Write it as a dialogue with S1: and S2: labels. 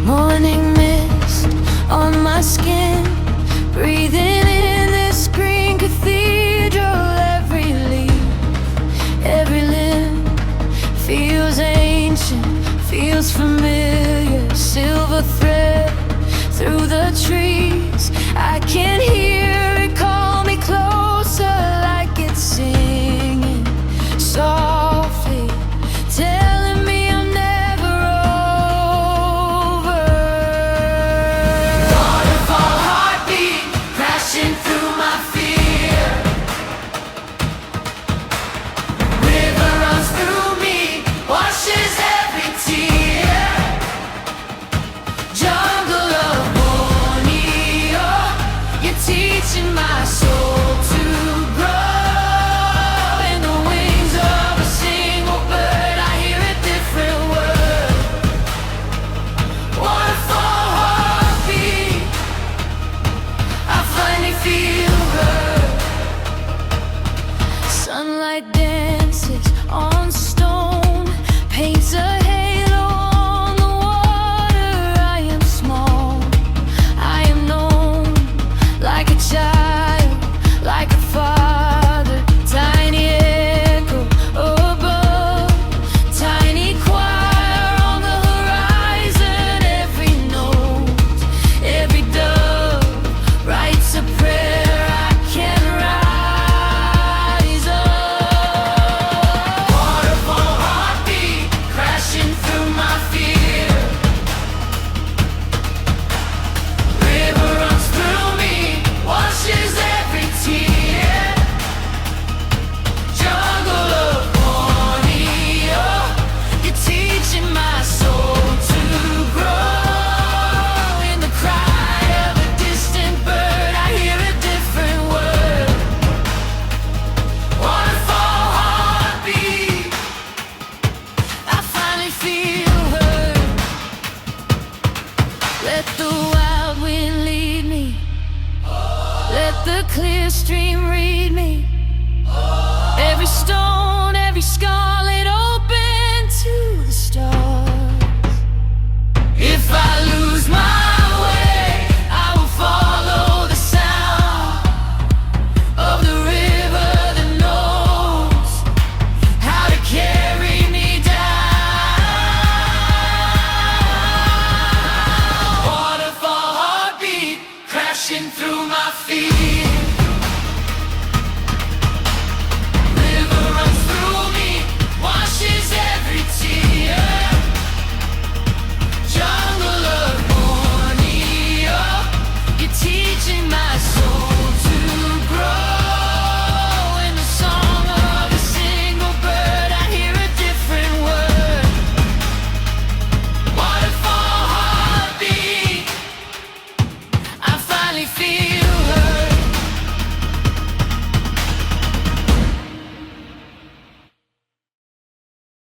S1: Morning mist on my skin, breathing in this green cathedral. Every leaf, every limb feels ancient, feels familiar. Silver thread through the trees, I can hear it call me closer, like it's singing softly, telling me I'm never over. Waterfall heartbeat crashing through my fear. River runs through me, washes every tear. Jungle of Borneo, you're teaching my soul to grow. In the wings of a single bird, I hear a different word. Waterfall heartbeat, I finally feel her. Sunlight dances on stone, paints a halo on the water. I am small, I am known, like a child, like a father. Tiny echo above, tiny choir on the horizon. Every note, every dove writes a prayer. I can rise up. Waterfall heartbeat crashing through my fear. River runs through me, washes every tear. Jungle of Borneo, you're teaching my soul to grow. In the cry of a distant bird, I hear a different word. Waterfall heartbeat, I finally feel her. Let the wild wind lead me, let the clear stream read me. Every stone, every scar